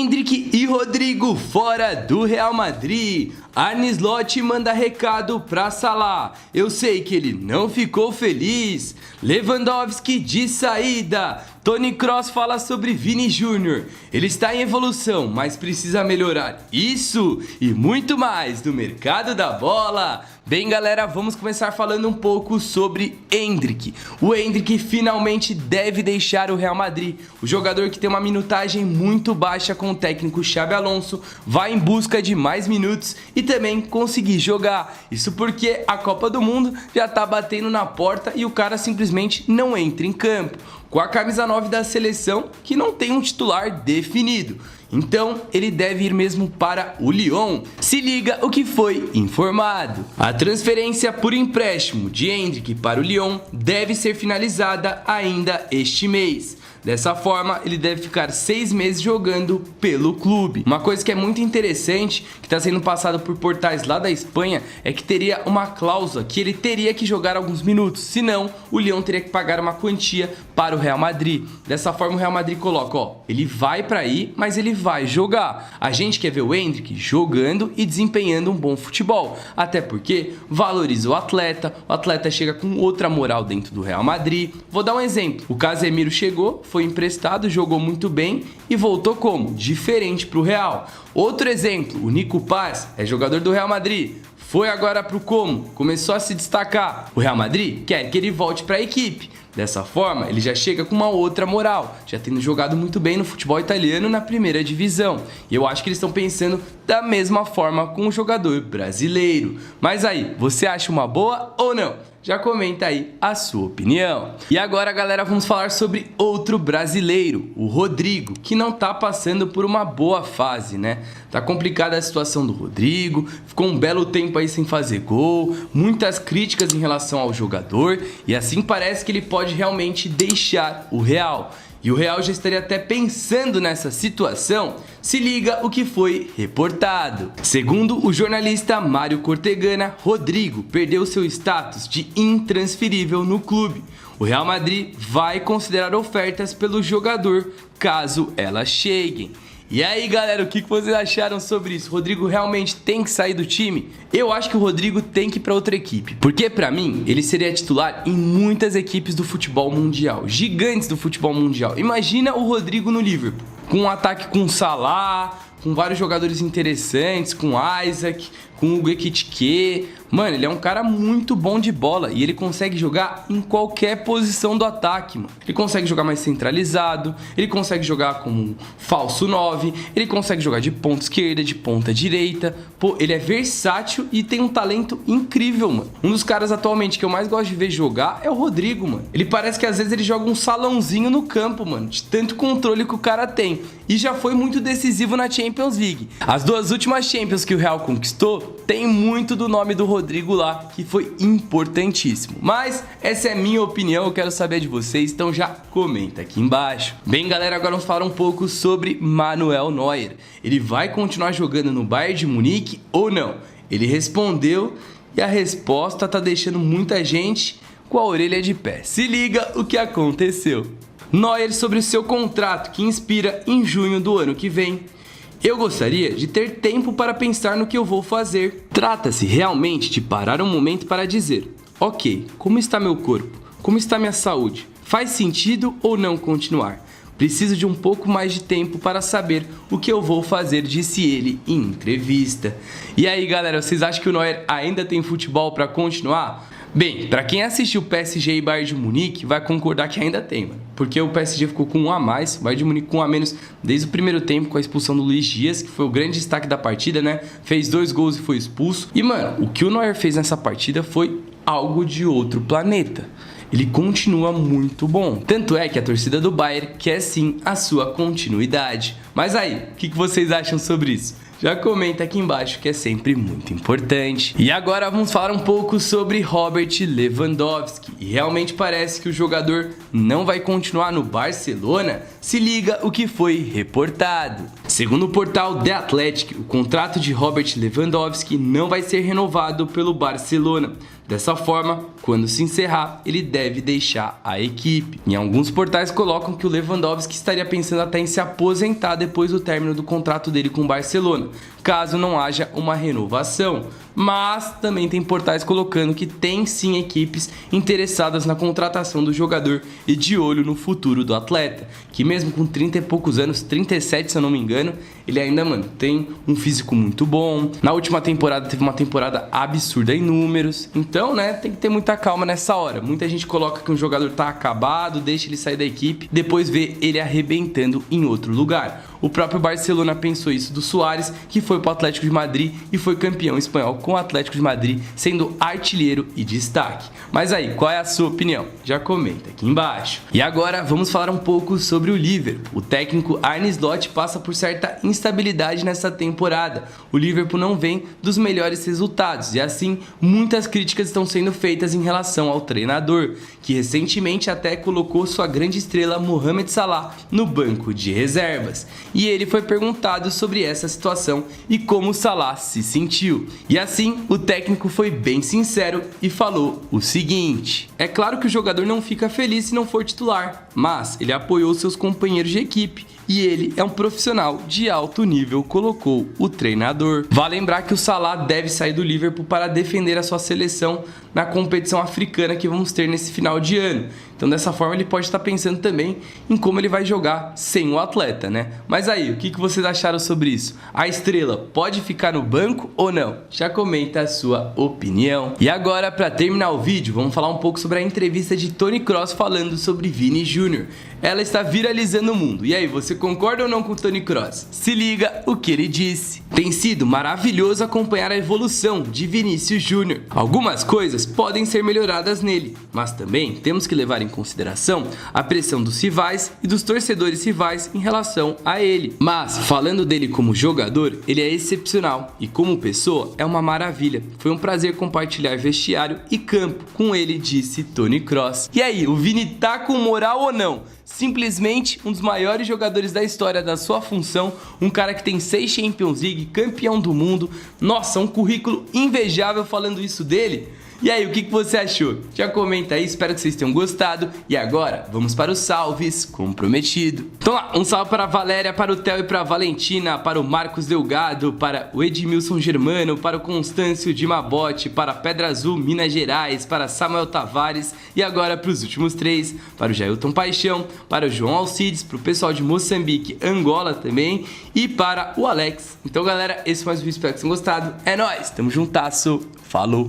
Endrick e Rodrigo fora do Real Madrid. Arne Slot manda recado pra Salah. Eu sei que ele não ficou feliz. Lewandowski de saída. Toni Kroos fala sobre Vini Júnior. Ele está em evolução, mas precisa melhorar isso e muito mais do mercado da bola. Bem, galera, vamos começar falando um pouco sobre Endrick. O Endrick finalmente deve deixar o Real Madrid. O jogador que tem uma minutagem muito baixa com o técnico Xabi Alonso vai em busca de mais minutos e também conseguir jogar. Isso porque a Copa do Mundo já tá batendo na porta e o cara simplesmente não entra em campo, com a camisa 9 da seleção que não tem um titular definido. Então ele deve ir mesmo para o Lyon. Se liga o que foi informado. A transferência por empréstimo de Endrick para o Lyon deve ser finalizada ainda este mês. Dessa forma, ele deve ficar 6 meses jogando pelo clube. Uma coisa que é muito interessante, que está sendo passada por portais lá da Espanha, é que teria uma cláusula que ele teria que jogar alguns minutos, senão o Lyon teria que pagar uma quantia para o Real Madrid. Dessa forma, o Real Madrid coloca, ó, ele vai para aí, mas ele vai jogar. A gente quer ver o Endrick jogando e desempenhando um bom futebol, até porque valoriza o atleta chega com outra moral dentro do Real Madrid. Vou dar um exemplo, o Casemiro chegou, foi emprestado, jogou muito bem e voltou como? Diferente para o Real. Outro exemplo, o Nico Paz é jogador do Real Madrid, foi agora para o Como, começou a se destacar. O Real Madrid quer que ele volte para a equipe. Dessa forma, ele já chega com uma outra moral, já tendo jogado muito bem no futebol italiano na primeira divisão. E eu acho que eles estão pensando da mesma forma com o jogador brasileiro. Mas aí, você acha uma boa ou não? Já comenta aí a sua opinião. E agora, galera, vamos falar sobre outro brasileiro, o Rodrigo, que não tá passando por uma boa fase, né? Tá complicada a situação do Rodrigo, ficou um belo tempo aí sem fazer gol, muitas críticas em relação ao jogador, e assim parece que ele pode realmente deixar o Real. E o Real já estaria até pensando nessa situação. Se liga o que foi reportado. Segundo o jornalista Mário Cortegana, Rodrigo perdeu seu status de intransferível no clube. O Real Madrid vai considerar ofertas pelo jogador caso elas cheguem. E aí, galera, o que vocês acharam sobre isso? O Rodrigo realmente tem que sair do time? Eu acho que o Rodrigo tem que ir para outra equipe, porque pra mim ele seria titular em muitas equipes do futebol mundial, gigantes do futebol mundial. Imagina o Rodrigo no Liverpool, com um ataque com Salah, com vários jogadores interessantes, com Isaac, com o Ekitike. Mano, ele é um cara muito bom de bola e ele consegue jogar em qualquer posição do ataque, mano. Ele consegue jogar mais centralizado, ele consegue jogar como um falso 9, ele consegue jogar de ponta esquerda, de ponta direita. Pô, ele é versátil e tem um talento incrível, mano. Um dos caras atualmente que eu mais gosto de ver jogar é o Rodrigo, mano. Ele parece que às vezes ele joga um salãozinho no campo, mano, de tanto controle que o cara tem. E já foi muito decisivo na Champions League. As duas últimas Champions que o Real conquistou, tem muito do nome do Rodrigo lá, que foi importantíssimo. Mas essa é minha opinião, eu quero saber de vocês, então já comenta aqui embaixo. Bem, galera, agora vamos falar um pouco sobre Manuel Neuer. Ele vai continuar jogando no Bayern de Munique ou não? Ele respondeu e a resposta tá deixando muita gente com a orelha de pé. Se liga o que aconteceu. Neuer sobre o seu contrato que expira em junho do ano que vem. Eu gostaria de ter tempo para pensar no que eu vou fazer. Trata-se realmente de parar um momento para dizer: ok, como está meu corpo? Como está minha saúde? Faz sentido ou não continuar? Preciso de um pouco mais de tempo para saber o que eu vou fazer, disse ele em entrevista. E aí, galera, vocês acham que o Neuer ainda tem futebol para continuar? Bem, pra quem assistiu PSG e Bayern de Munique, vai concordar que ainda tem, mano. Porque o PSG ficou com um a mais, o Bayern de Munique com um a menos desde o primeiro tempo, com a expulsão do Luiz Dias, que foi o grande destaque da partida, né? Fez 2 gols e foi expulso. E, mano, o que o Neuer fez nessa partida foi algo de outro planeta. Ele continua muito bom. Tanto é que a torcida do Bayern quer sim a sua continuidade. Mas aí, o que vocês acham sobre isso? Já comenta aqui embaixo que é sempre muito importante. E agora vamos falar um pouco sobre Robert Lewandowski. E realmente parece que o jogador não vai continuar no Barcelona. Se liga o que foi reportado. Segundo o portal The Athletic, o contrato de Robert Lewandowski não vai ser renovado pelo Barcelona. Dessa forma, quando se encerrar, ele deve deixar a equipe. Em alguns portais colocam que o Lewandowski estaria pensando até em se aposentar depois do término do contrato dele com o Barcelona, caso não haja uma renovação. Mas também tem portais colocando que tem sim equipes interessadas na contratação do jogador e de olho no futuro do atleta, que mesmo com 30 e poucos anos, 37 se eu não me engano, ele ainda, tem um físico muito bom. Na última temporada teve uma temporada absurda em números. Então, tem que ter muita calma nessa hora. Muita gente coloca que um jogador tá acabado, deixa ele sair da equipe, depois vê ele arrebentando em outro lugar. O próprio Barcelona pensou isso do Suárez, que foi pro Atlético de Madrid e foi campeão espanhol com o Atlético de Madrid, sendo artilheiro e destaque. Mas aí, qual é a sua opinião? Já comenta aqui embaixo. E agora vamos falar um pouco sobre o Liverpool. O técnico Arne Slot passa por certa instabilidade nessa temporada. O Liverpool não vem dos melhores resultados e assim muitas críticas estão sendo feitas em relação ao treinador, que recentemente até colocou sua grande estrela Mohamed Salah no banco de reservas. E ele foi perguntado sobre essa situação e como o Salah se sentiu. E assim, o técnico foi bem sincero e falou o seguinte: é claro que o jogador não fica feliz se não for titular, mas ele apoiou seus companheiros de equipe e ele é um profissional de alto nível, colocou o treinador. Vale lembrar que o Salah deve sair do Liverpool para defender a sua seleção na competição africana que vamos ter nesse final de ano. Então dessa forma ele pode estar pensando também em como ele vai jogar sem o atleta, Mas aí, o que vocês acharam sobre isso? A estrela pode ficar no banco ou não? Já comenta a sua opinião. E agora, para terminar o vídeo, vamos falar um pouco sobre a entrevista de Toni Kroos falando sobre Vini Jr. Ela está viralizando o mundo. E aí, você concorda ou não com o Toni Kroos? Se liga o que ele disse. Tem sido maravilhoso acompanhar a evolução de Vinícius Júnior. Algumas coisas podem ser melhoradas nele, mas também temos que levar em consideração a pressão dos rivais e dos torcedores rivais em relação a ele. Mas, falando dele como jogador, ele é excepcional e como pessoa é uma maravilha. Foi um prazer compartilhar vestiário e campo com ele, disse Toni Kroos. E aí, o Vini tá com moral ou não? Simplesmente um dos maiores jogadores da história da sua função, um cara que tem 6 Champions League, campeão do mundo. Nossa, um currículo invejável falando isso dele. E aí, o que você achou? Já comenta aí, espero que vocês tenham gostado. E agora, vamos para os salves comprometido. Então lá, um salve para a Valéria, para o Theo e para a Valentina, para o Marcos Delgado, para o Edmilson Germano, para o Constâncio de Mabote, para Pedra Azul, Minas Gerais, para Samuel Tavares e agora para os últimos 3, para o Jailton Paixão, para o João Alcides, para o pessoal de Moçambique, Angola também e para o Alex. Então galera, esse foi mais um vídeo, espero que vocês tenham gostado. É nóis, tamo juntasso, falou!